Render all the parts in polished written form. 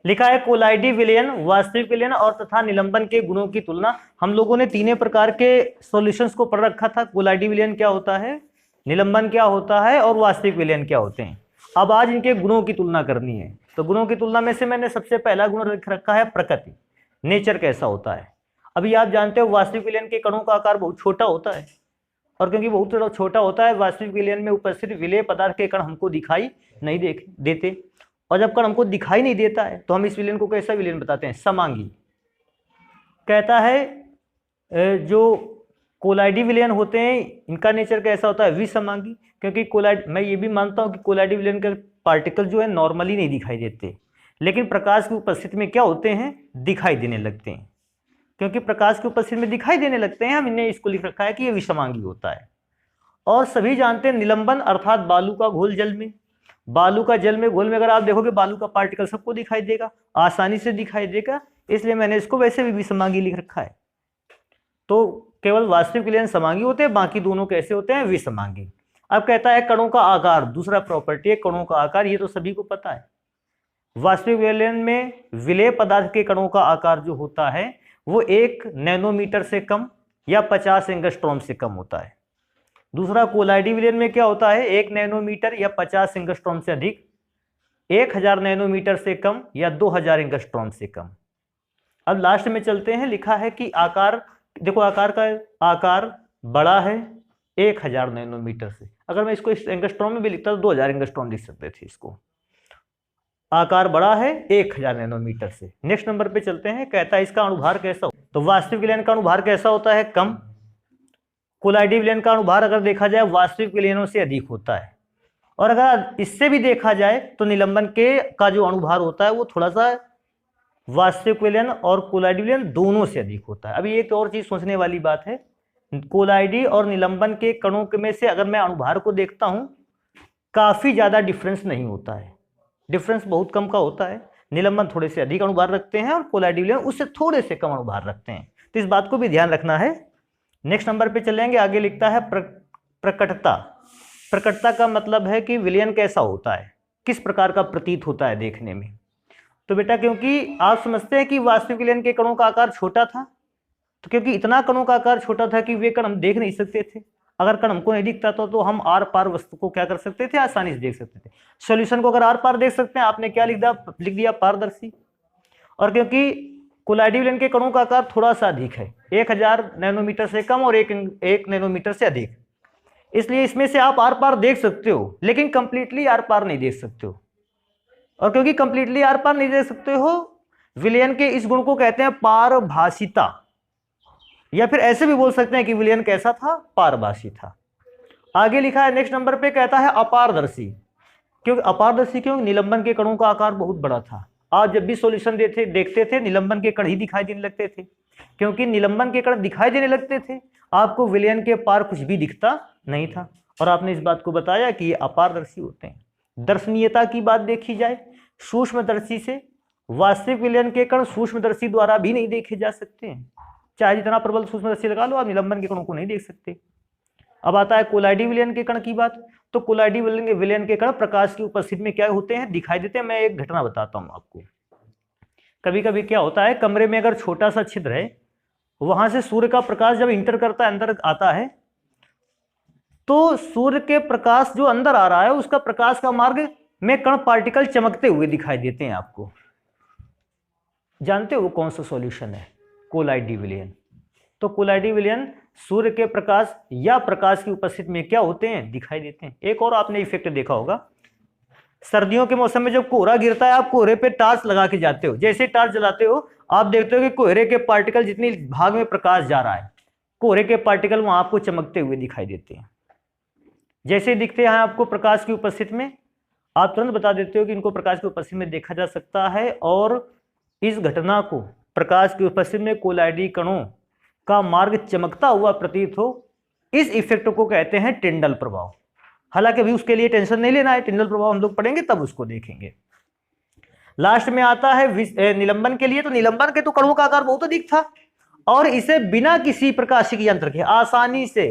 लिखा है कोलाइडी विलयन, वास्तविक विलयन और तथा निलंबन के गुणों की तुलना। हम लोगों ने तीनों प्रकार के सॉल्यूशंस को पढ़ रखा था। कोलाइडी विलयन क्या होता है, निलंबन क्या होता है और वास्तविक विलयन क्या होते हैं। अब आज इनके गुणों की तुलना करनी है। तो गुणों की तुलना में से मैंने सबसे पहला गुण लिख रखा है प्रकृति, नेचर कैसा होता है। अभी आप जानते हो वास्तविक विलयन के कणों का आकार बहुत छोटा होता है, और क्योंकि बहुत छोटा होता है वास्तविक विलयन में उपस्थित विलेय पदार्थ के कण हमको दिखाई नहीं देते। और जब कण हमको दिखाई नहीं देता है तो हम इस विलयन को कैसा विलयन बताते हैं, समांगी। कहता है जो कोलाइडी विलयन होते हैं इनका नेचर कैसा होता है, विसमांगी। क्योंकि मैं ये भी मानता हूं कि कोलाइडी विलयन के पार्टिकल जो है नॉर्मली नहीं दिखाई देते, लेकिन प्रकाश की उपस्थिति में क्या होते हैं, दिखाई देने लगते हैं। क्योंकि प्रकाश की उपस्थिति में दिखाई देने लगते हैं, हमने इसको लिख रखा है कि ये विषमांगी होता है। और सभी जानते हैं निलंबन अर्थात बालू का घोल जल में, बालू का जल में घोल में अगर आप देखोगे बालू का पार्टिकल सबको दिखाई देगा, आसानी से दिखाई देगा, इसलिए मैंने इसको वैसे भी विषमांगी लिख रखा है। तो केवल वास्तविक विलयन समांगी होते हैं, बाकी दोनों कैसे होते हैं, विषमांगी। अब कहता है कणों का आकार, दूसरा प्रॉपर्टी है कणों का आकार, ये तो सभी को पता है। वास्तविक विलयन में विलेय पदार्थ के कणों का आकार जो होता है वो 1 नैनोमीटर से कम या 50 एंगस्ट्रॉम से कम होता है। दूसरा कोलाइडी विलयन में क्या होता है, 1 नैनोमीटर या 50 एंगस्ट्रॉम से अधिक, 1000 नैनोमीटर से कम या 2000 एंगस्ट्रॉम से कम। अब लास्ट में चलते हैं, लिखा है कि आकार, देखो आकार का आकार बड़ा है 1000 नैनोमीटर से। अगर मैं इसको एंगस्ट्रॉम में भी लिखता तो 2000 एंगस्ट्रॉम लिख सकते थे इसको। आकार बड़ा है 1000 नैनोमीटर से। नेक्स्ट नंबर पे चलते हैं, कहता है इसका अणुभार कैसा हो। तो वास्तविक विलयन का अणुभार कैसा होता है, कम। कोलाइडी विलयन का अणुभार अगर देखा जाए वास्तविक विलयनों से अधिक होता है। और अगर इससे भी देखा जाए तो निलंबन के का जो अणुभार होता है वो थोड़ा सा वास्तविक विलयन और कोलाइडी विलयन दोनों से अधिक होता है। अभी एक और चीज सोचने वाली बात है, कोलाइडी और निलंबन के कणों में से अगर मैं अणुभार को देखता हूं काफी ज्यादा डिफरेंस नहीं होता है, डिफरेंस बहुत कम का होता है। निलंबन थोड़े से अधिक अणुभार रखते हैं और कोलाइडी विलयन उससे थोड़े से कम अणुभार रखते हैं, तो इस बात को भी ध्यान रखना है। नेक्स्ट नंबर पे चलेंगे, आगे लिखता है प्रकटता। प्रकटता का मतलब है कि विलयन कैसा होता है, किस प्रकार का प्रतीत होता है देखने में। तो बेटा क्योंकि आप समझते हैं कि वास्तविक विलयन के कणों का आकार छोटा था, तो क्योंकि इतना कणों का आकार छोटा था कि वे कण हम देख नहीं सकते थे। अगर कण हमको नहीं दिखता था तो हम आर पार वस्तु को क्या कर सकते थे, आसानी से देख सकते थे। सॉल्यूशन को अगर आर पार देख सकते हैं, आपने क्या लिख दिया पारदर्शी। और क्योंकि कोलाइडी विलयन के कणों का आकार थोड़ा सा अधिक है, 1000 नैनोमीटर से कम और 1 नैनोमीटर से अधिक, इसलिए इसमें से आप आर पार देख सकते हो, लेकिन कंप्लीटली आर पार नहीं देख सकते हो। और क्योंकि कंप्लीटली आर पार नहीं देख सकते हो, विलयन के इस गुण को कहते हैं पारभाषिता, या फिर ऐसे भी बोल सकते हैं कि विलयन कैसा था, पारभाषी था। आगे लिखा है नेक्स्ट नंबर पे, कहता है अपारदर्शी। क्योंकि अपारदर्शी क्यों, निलंबन के कणों का आकार बहुत बड़ा था। आप जब भी सॉल्यूशन देखते थे निलंबन के कण ही दिखाई देने लगते थे। क्योंकि निलंबन के कण दिखाई देने लगते थे, आपको विलयन के पार कुछ भी दिखता नहीं था। और आपने इस बात को बताया कि ये अपारदर्शी होते हैं। दर्शनीयता की बात देखी जाए, सूक्ष्मदर्शी से वास्तविक विलयन के कण सूक्ष्मदर्शी द्वारा भी नहीं देखे जा सकते हैं, चाहे जितना प्रबल सूक्ष्मदर्शी लगा लो, आप निलंबन के कणों को नहीं देख सकते। अब आता है कोलाइडी विलयन के कण की बात। तो कोलाइडी विलयन के कण प्रकाश की उपस्थिति में क्या होते हैं, दिखाई देते हैं। मैं एक घटना बताता हूं आपको। कभी कभी क्या होता है, कमरे में अगर छोटा सा छिद्र है, वहां से सूर्य का प्रकाश जब इंटर करता है, अंदर आता है, तो सूर्य के प्रकाश जो अंदर आ रहा है उसका प्रकाश का मार्ग में कण पार्टिकल चमकते हुए दिखाई देते हैं आपको। जानते हो वो कौन सा सॉल्यूशन है, कोलाइडी विलयन। तो कोलाइडी विलयन सूर्य के प्रकाश या प्रकाश की उपस्थिति में क्या होते हैं, दिखाई देते हैं। एक और आपने इफेक्ट देखा होगा, सर्दियों के मौसम में जब कोहरा गिरता है, आप कोहरे पे टार्च लगा के जाते हो, जैसे टार्च जलाते हो आप देखते हो कि कोहरे के पार्टिकल जितनी भाग में प्रकाश जा रहा है, कोहरे के पार्टिकल वहां आपको चमकते हुए दिखाई देते हैं। जैसे दिखते हैं आपको प्रकाश की उपस्थिति में, आप तुरंत बता देते हो कि इनको प्रकाश की उपस्थिति में देखा जा सकता है। और इस घटना को, प्रकाश की उपस्थिति में कोलाइडी कणों का मार्ग चमकता हुआ प्रतीत हो, इस इफेक्ट को कहते हैं टिंडल प्रभाव। हालांकि अभी उसके लिए टेंशन नहीं लेना है, टिंडल प्रभाव हम लोग पढ़ेंगे तब उसको देखेंगे। लास्ट में आता है निलंबन के लिए। तो निलंबन के तो कणों का आकार बहुत अधिक था और इसे बिना किसी प्रकाशिक यंत्र के आसानी से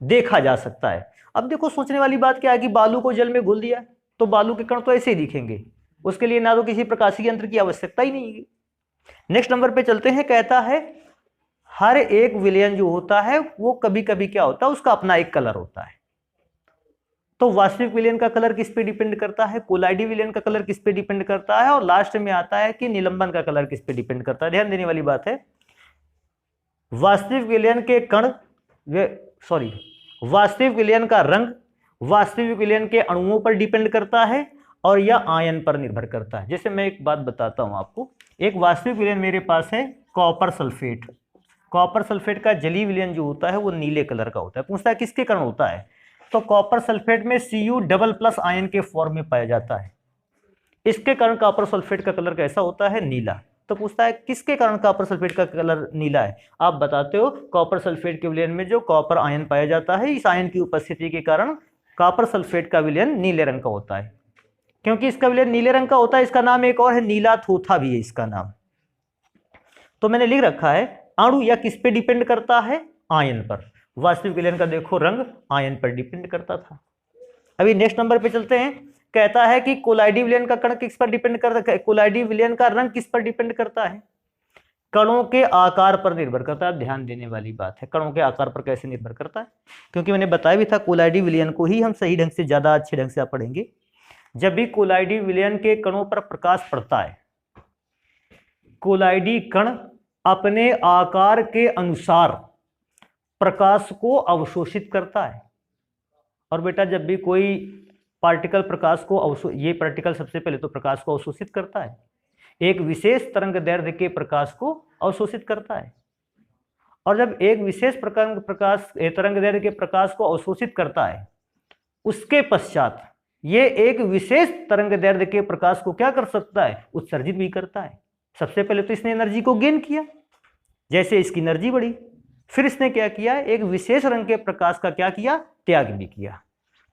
देखा जा सकता है। अब देखो सोचने वाली बात क्या है कि बालू को जल में घुल दिया तो बालू के कण तो ऐसे ही दिखेंगे, उसके लिए ना तो किसी प्रकाशीय यंत्र की आवश्यकता ही नहीं है। नेक्स्ट नंबर पे चलते हैं। कहता है हर एक विलयन जो होता है वो कभी कभी क्या होता है, उसका अपना एक कलर होता है। तो वास्तविक विलयन का कलर किस पे डिपेंड करता है, कोलाइडी विलयन का कलर किस पे डिपेंड करता है, और लास्ट में आता है कि निलंबन का कलर किस पे डिपेंड करता है। ध्यान देने वाली बात है, वास्तविक विलयन के कण वास्तविक विलयन का रंग वास्तविक विलयन के अणुओं पर डिपेंड करता है और यह आयन पर निर्भर करता है। जैसे मैं एक बात बताता हूं आपको, एक वास्तविक विलयन मेरे पास है कॉपर सल्फेट। कॉपर सल्फेट का जलीय विलयन जो होता है वो नीले कलर का होता है। पूछता है किसके कारण होता है, तो कॉपर सल्फेट में Cu++ आयन के फॉर्म में पाया जाता है। इसके कारण कॉपर सल्फेट का कलर कैसा होता है, नीला। तो पूछता है किसके कारण कॉपर सल्फेट का कलर नीला है, आप बताते हो कॉपर सल्फेट के विलयन में जो कॉपर आयन पाया जाता है, इस आयन की उपस्थिति के कारण कॉपर सल्फेट का विलयन नीले रंग का होता है। क्योंकि इसका विलयन नीले रंग का होता है, इसका नाम एक और है, नीला थोथा भी है इसका नाम। तो मैंने लिख रखा है अणु या किस पे डिपेंड करता है, आयन पर। वास्तविक विलयन का देखो रंग आयन पर डिपेंड करता था। अभी नेक्स्ट नंबर पे चलते हैं। कहता है कि कोलाइडी विलयन का कण किस पर डिपेंड करता है, कोलाइडी विलयन का रंग किस पर डिपेंड करता है, कणों के आकार पर निर्भर करता है। ध्यान देने वाली बात है, कणों के आकार पर कैसे निर्भर करता है, क्योंकि मैंने बताया भी था कोलाइडी विलयन को ही हम सही ढंग से ज्यादा अच्छे ढंग से आप पढ़ेंगे। जब भी कोलाइडी विलयन के कणों पर प्रकाश पड़ता है, कोलाइडी कण अपने आकार के अनुसार प्रकाश को अवशोषित करता है। और बेटा जब भी कोई पार्टिकल प्रकाश को ये पार्टिकल सबसे पहले तो प्रकाश को अवशोषित करता है, एक विशेष तरंग दैर्ध्य के प्रकाश को अवशोषित करता है। और जब एक विशेष तरंग दैर्ध्य के प्रकाश को अवशोषित करता है, उसके पश्चात ये एक विशेष तरंग दैर्ध्य के प्रकाश को क्या कर सकता है, उत्सर्जित भी करता है। सबसे पहले तो इसने एनर्जी को गेन किया, जैसे इसकी एनर्जी बढ़ी, फिर इसने क्या किया, एक विशेष रंग के प्रकाश का क्या किया, त्याग भी किया।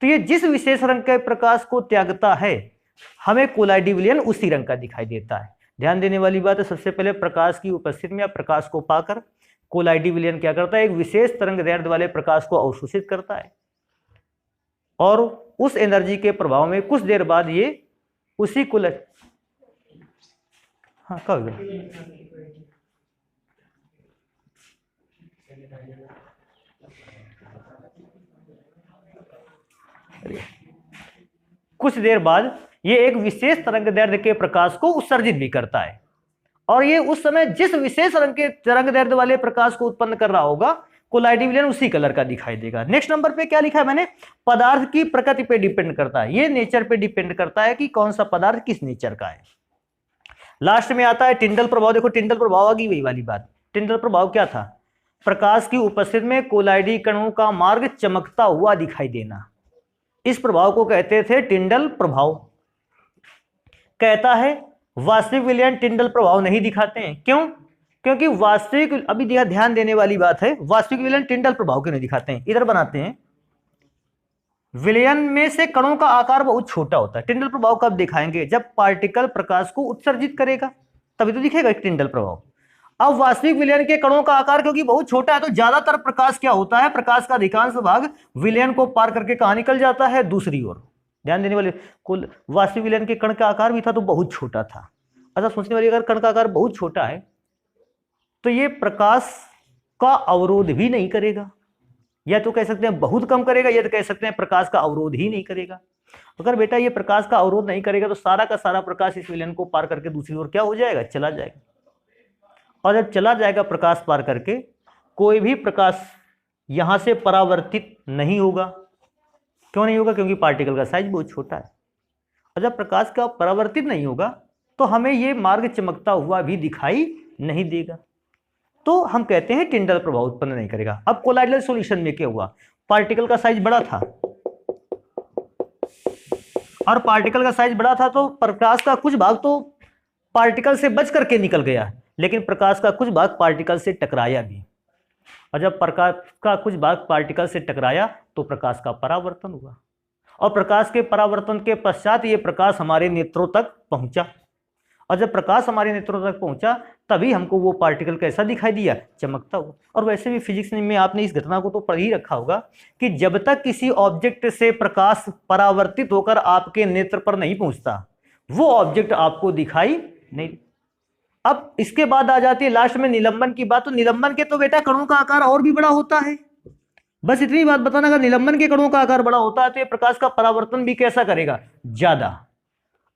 तो ये जिस विशेष रंग के प्रकाश को त्यागता है, हमें कोलाइडी विलयन उसी रंग का दिखाई देता है। ध्यान देने वाली बात है, सबसे पहले प्रकाश की उपस्थिति में या प्रकाश को पाकर कोलाइडी विलयन क्या करता है, एक विशेष तरंग दैर्ध्य वाले प्रकाश को अवशोषित करता है, और उस एनर्जी के प्रभाव में कुछ देर बाद ये उसी कुछ देर बाद ये एक विशेष तरंग दैर्ध्य के प्रकाश को उत्सर्जित भी करता है, और ये उस समय जिस विशेष रंग के तरंग दैर्ध्य वाले प्रकाश को उत्पन्न कर रहा होगा, कोलाइडी विलयन उसी कलर का दिखाई देगा। नेक्स्ट नंबर पे क्या लिखा है मैंने, पदार्थ की प्रकृति पे डिपेंड करता है, ये नेचर पे डिपेंड करता है कि कौन सा पदार्थ किस नेचर का है। लास्ट में आता है टिंडल प्रभाव। देखो टिंडल प्रभाव आ गई, वही वाली बात। टिंडल प्रभाव क्या था, प्रकाश की उपस्थिति में कोलाइडी कणों का मार्ग चमकता हुआ दिखाई देना, इस प्रभाव को कहते थे टिंडल प्रभाव। कहता है वास्तविक विलयन टिंडल प्रभाव नहीं दिखाते हैं, क्यों, क्योंकि वास्तविक, अभी ध्यान देने वाली बात है, वास्तविक विलयन टिंडल प्रभाव क्यों नहीं दिखाते हैं। इधर बनाते हैं, विलयन में से कणों का आकार बहुत छोटा होता है। टिंडल प्रभाव कब दिखाएंगे, जब पार्टिकल प्रकाश को उत्सर्जित करेगा तभी तो दिखेगा टिंडल प्रभाव। अब वास्तविक विलयन के कणों का आकार क्योंकि बहुत छोटा है, तो ज्यादातर प्रकाश क्या होता है, प्रकाश का अधिकांश भाग विलयन को पार करके कहां निकल जाता है, दूसरी ओर। ध्यान देने वाले, कुल वास्तविक विलयन के कण का आकार भी था तो बहुत छोटा था। अच्छा सोचने वाली, अगर कण का आकार बहुत छोटा है तो ये प्रकाश का अवरोध भी नहीं करेगा, या तो कह सकते हैं बहुत कम करेगा, या तो कह सकते हैं प्रकाश का अवरोध ही नहीं करेगा। अगर बेटा ये प्रकाश का अवरोध नहीं करेगा तो सारा का सारा प्रकाश इस विलयन को पार करके दूसरी ओर क्या हो जाएगा, चला जाएगा। और जब चला जाएगा प्रकाश पार करके, कोई भी प्रकाश यहां से परावर्तित नहीं होगा। क्यों नहीं होगा, क्योंकि पार्टिकल का साइज बहुत छोटा है। और जब प्रकाश का परावर्तित नहीं होगा तो हमें ये मार्ग चमकता हुआ भी दिखाई नहीं देगा, तो हम कहते हैं टिंडल प्रभाव उत्पन्न नहीं करेगा। अब कोलाइडल सॉल्यूशन में क्या हुआ, पार्टिकल का साइज बड़ा था, और पार्टिकल का साइज बड़ा था तो प्रकाश का कुछ भाग तो पार्टिकल से बच करके निकल गया, लेकिन प्रकाश का कुछ भाग पार्टिकल से टकराया भी। और जब प्रकाश का कुछ भाग पार्टिकल से टकराया तो प्रकाश का परावर्तन हुआ, और प्रकाश के परावर्तन के पश्चात ये प्रकाश हमारे नेत्रों तक पहुंचा। और जब प्रकाश हमारे नेत्रों तक पहुंचा तभी हमको वो पार्टिकल कैसा दिखाई दिया, चमकता हुआ। और वैसे भी फिजिक्स में आपने इस घटना को तो पढ़ ही रखा होगा कि जब तक किसी ऑब्जेक्ट से प्रकाश परावर्तित होकर आपके नेत्र पर नहीं पहुंचता, वो ऑब्जेक्ट आपको दिखाई नहीं। अब इसके बाद आ जाती है लास्ट में निलंबन की बात। तो निलंबन के तो बेटा कणों का आकार और भी बड़ा होता है। बस इतनी बात बताना, अगर निलंबन के कणों का आकार बड़ा होता है तो ये प्रकाश का परावर्तन भी कैसा करेगा, ज्यादा।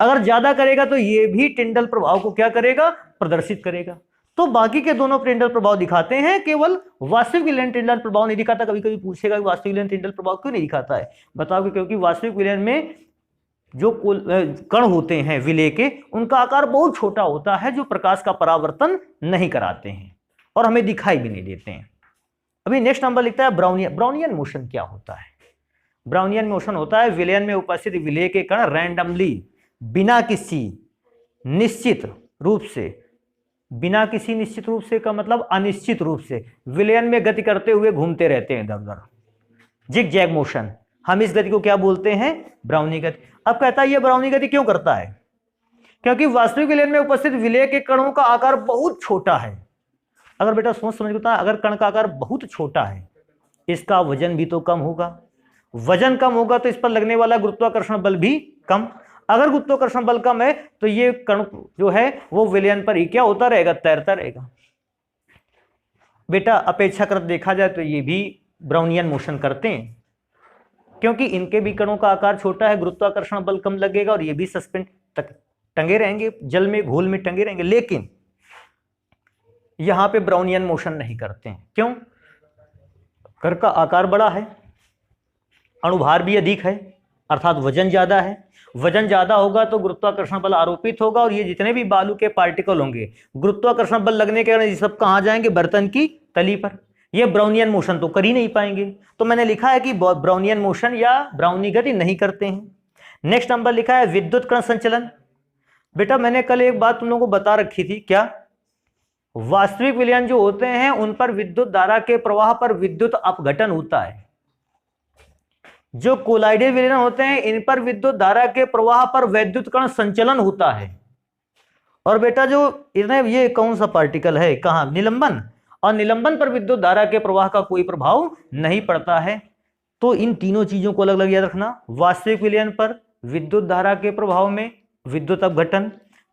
अगर ज्यादा करेगा तो ये भी टिंडल प्रभाव को क्या करेगा, प्रदर्शित करेगा। तो बाकी के दोनों टिंडल प्रभाव दिखाते हैं, केवल वास्तविक विलयन टिंडल प्रभाव नहीं दिखाता। कभी कभी पूछेगा कि वास्तविक विलयन टिंडल प्रभाव क्यों नहीं दिखाता है, बताओ क्योंकि वास्तविक विलयन में जो कण होते हैं विलेय के, उनका आकार बहुत छोटा होता है, जो प्रकाश का परावर्तन नहीं कराते हैं और हमें दिखाई भी नहीं देते हैं। अभी नेक्स्ट नंबर लिखता है ब्राउनियन। ब्राउनियन मोशन क्या होता है? ब्राउनियन मोशन होता है विलयन में उपस्थित विलेय के कण रैंडमली, बिना किसी निश्चित रूप से, बिना किसी निश्चित रूप से का मतलब अनिश्चित रूप से विलयन में गति करते हुए घूमते रहते हैं इधर उधर, जिग जैग मोशन। हम इस गति को क्या बोलते हैं, ब्राउनी गति। अब कहता है ये ब्राउनी गति क्यों करता है, क्योंकि वास्तविक विलयन में उपस्थित विलेय के कणों का आकार बहुत छोटा है। अगर बेटा सोच समझ बता, अगर कण का आकार बहुत छोटा है, इसका वजन भी तो कम होगा। वजन कम होगा तो इस पर लगने वाला गुरुत्वाकर्षण बल भी कम। अगर गुरुत्वाकर्षण बल कम है तो ये कण जो है वो विलयन पर ही क्या होता रहेगा, तैरता रहेगा। बेटा अपेक्षाकृत देखा जाए तो ये भी ब्राउनियन मोशन करते हैं, क्योंकि इनके भी कणों का आकार छोटा है, गुरुत्वाकर्षण बल कम लगेगा और ये भी सस्पेंड टंगे रहेंगे, जल में घोल में टंगे रहेंगे। लेकिन यहां पे ब्राउनियन मोशन नहीं करते हैं। क्यों? कण का आकार बड़ा है, अणुभार भी अधिक है, अर्थात वजन ज्यादा है। वजन ज्यादा होगा तो गुरुत्वाकर्षण बल आरोपित होगा और ये जितने भी बालू के पार्टिकल होंगे, गुरुत्वाकर्षण बल लगने के कारण ये सब कहां जाएंगे, बर्तन की तली पर। ये ब्राउनियन मोशन तो कर ही नहीं पाएंगे। तो मैंने लिखा है कि ब्राउनियन मोशन या ब्राउनी गति नहीं करते हैं। नेक्स्ट नंबर लिखा है विद्युत कण संचलन। बेटा मैंने कल एक बात तुम लोगों को बता रखी थी, क्या? वास्तविक विलयन जो होते हैं उन पर विद्युत धारा के प्रवाह पर विद्युत अपघटन होता है। जो कोलाइडल विलयन होते हैं इन पर विद्युत धारा के प्रवाह पर वैद्युत कण संचलन होता है। और बेटा जो ये कौन सा पार्टिकल है, कहां, निलंबन, और निलंबन पर विद्युत धारा के प्रवाह का कोई प्रभाव नहीं पड़ता है। तो इन तीनों चीजों को अलग अलग याद रखना। वास्तविक विलयन पर विद्युत धारा के प्रभाव में विद्युत अपघटन,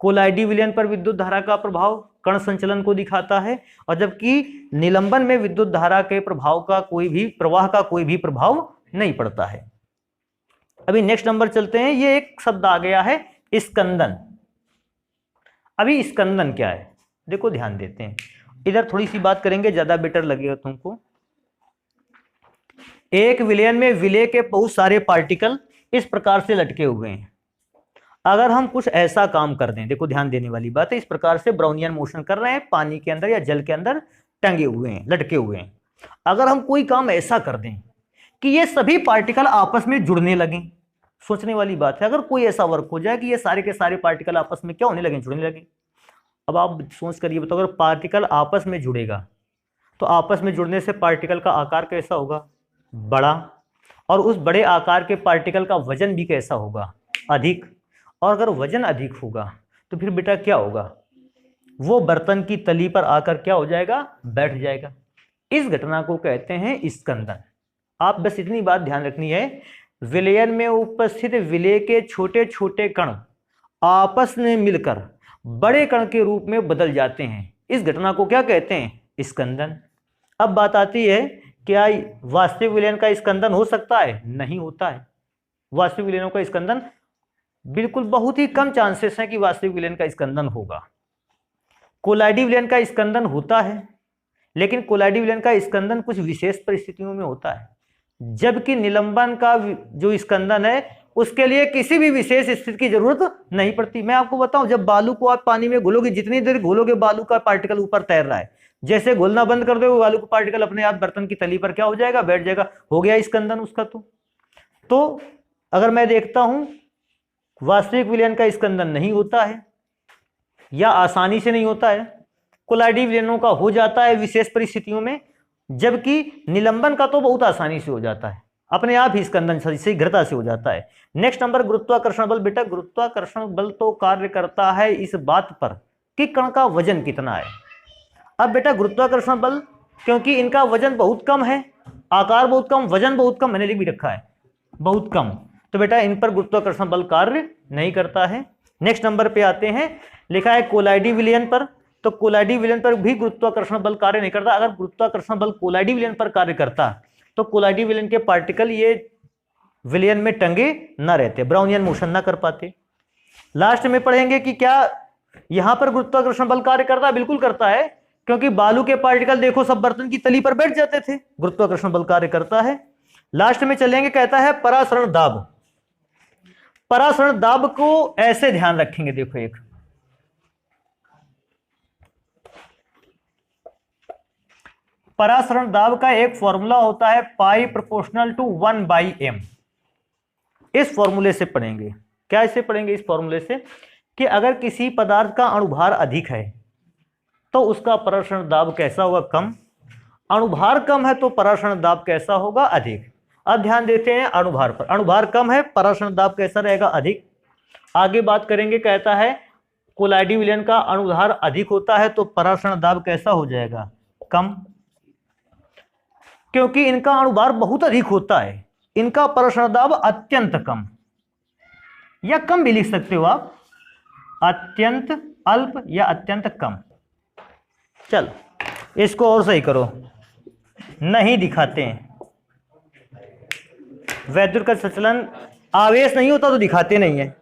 कोलाइडी विलयन पर विद्युत धारा का प्रभाव कण संचलन को दिखाता है, और जबकि निलंबन में विद्युत धारा के प्रभाव का कोई भी, प्रवाह का कोई भी प्रभाव नहीं पड़ता है। अभी नेक्स्ट नंबर चलते हैं। ये एक शब्द आ गया है स्कंदन। अभी स्कंदन क्या है, देखो ध्यान देते हैं, इधर थोड़ी सी बात करेंगे, ज्यादा बेटर लगेगा तुमको। एक विलयन में विलेय के बहुत सारे पार्टिकल इस प्रकार से लटके हुए हैं। अगर हम कुछ ऐसा काम कर दें, देखो ध्यान देने वाली बात है, इस प्रकार से ब्राउनियन मोशन कर रहे हैं, पानी के अंदर या जल के अंदर टंगे हुए हैं, लटके हुए हैं। अगर हम कोई काम ऐसा कर दें कि ये सभी पार्टिकल आपस में जुड़ने लगें, सोचने वाली बात है। अगर कोई ऐसा वर्क हो जाए कि ये सारे के सारे पार्टिकल आपस में क्या होने लगे, जुड़ने लगे। अब आप सोच कर ये बताओ, अगर पार्टिकल आपस में जुड़ेगा तो आपस में जुड़ने से पार्टिकल का आकार कैसा होगा, बड़ा, और उस बड़े आकार के पार्टिकल का वजन भी कैसा होगा, अधिक। और अगर वजन अधिक होगा तो फिर बेटा क्या होगा, वो बर्तन की तली पर आकर क्या हो जाएगा, बैठ जाएगा। इस घटना को कहते हैं स्कंदन। आप बस इतनी बात ध्यान रखनी है, विलयन में उपस्थित विलेय के छोटे छोटे कण आपस में मिलकर बड़े कण के रूप में बदल जाते हैं। इस घटना को क्या कहते हैं, स्कंदन। अब बात आती है, क्या वास्तविक विलयन का स्कंदन हो सकता है? नहीं होता है। वास्तविक विलयनों का स्कंदन बिल्कुल बहुत ही कम चांसेस हैं कि वास्तविक विलयन का स्कंदन होगा। कोलाइडी विलयन का स्कंदन होता है, लेकिन कोलाइडी विलयन का स्कंदन कुछ विशेष परिस्थितियों में होता है, जबकि निलंबन का जो स्कंदन है उसके लिए किसी भी विशेष स्थिति की जरूरत नहीं पड़ती। मैं आपको बताऊं, जब बालू को आप पानी में घोलोगे, जितनी देर घोलोगे बालू का पार्टिकल ऊपर तैर रहा है, जैसे घोलना बंद कर दो बालू का पार्टिकल अपने आप बर्तन की तली पर क्या हो जाएगा, बैठ जाएगा, हो गया स्कंदन उसका। तो अगर मैं देखता हूं वास्तविक विलयन का स्कंदन नहीं होता है या आसानी से नहीं होता है, कोलाइडी विलयनों का हो जाता है विशेष परिस्थितियों में, जबकि निलंबन का तो बहुत आसानी से हो जाता है, अपने आप ही स्कंदन शीघ्रता से हो जाता है। नेक्स्ट नंबर गुरुत्वाकर्षण बल। बेटा गुरुत्वाकर्षण बल तो कार्य करता है इस बात पर कि कण का वजन कितना है। अब बेटा गुरुत्वाकर्षण बल, क्योंकि इनका वजन बहुत कम है, आकार बहुत कम, वजन बहुत कम, मैंने लिख भी रखा है बहुत कम, तो बेटा इन पर गुरुत्वाकर्षण बल कार्य नहीं करता है। नेक्स्ट नंबर पे आते हैं, लिखा है कोलाइडी विलयन पर। तो कोलाइडी विलयन पर भी गुरुत्वाकर्षण बल कार्य नहीं करता। अगर गुरुत्वाकर्षण बल कोलाइडी विलयन पर कार्य करता तो कोलाइडी विलयन के पार्टिकल ये विलयन में टंगे न रहते, ब्राउनियन मोशन ना कर पाते। लास्ट में पढ़ेंगे कि क्या यहां पर गुरुत्वाकर्षण बल कार्य करता है? बिल्कुल करता है, क्योंकि बालू के पार्टिकल देखो सब बर्तन की तली पर बैठ जाते थे, गुरुत्वाकर्षण बल कार्य करता है। लास्ट में चलेंगे, कहता है परासरण दाब। परासरण दाब को ऐसे ध्यान रखेंगे, देखो एक परासरण दाब का एक फॉर्मूला होता है पाई प्रोपोर्शनल टू 1/m। इस फॉर्मूले से पढ़ेंगे। क्या इसे पढ़ेंगे? इस फॉर्मूले से कि अगर किसी पदार्थ का अणुभार अधिक है तो उसका परासरण दाब कैसा होगा? कम। अणुभार कम है तो परासरण दाब कैसा होगा? अधिक। अब ध्यान देते हैं अणुभार पर। अणुभार कम है, परासरण दाब कैसा रहेगा? अधिक। आगे बात करेंगे, कहता है कोलाइडी विलयन का अणुभार अधिक होता है तो परासरण दाब कैसा हो जाएगा? कम, क्योंकि इनका अणुभार बहुत अधिक होता है, इनका परासरण दाब अत्यंत कम, या कम भी लिख सकते हो आप, अत्यंत अल्प या अत्यंत कम। चलो इसको और सही करो, नहीं दिखाते हैं। वैद्युत का संचलन आवेश नहीं होता तो दिखाते नहीं है।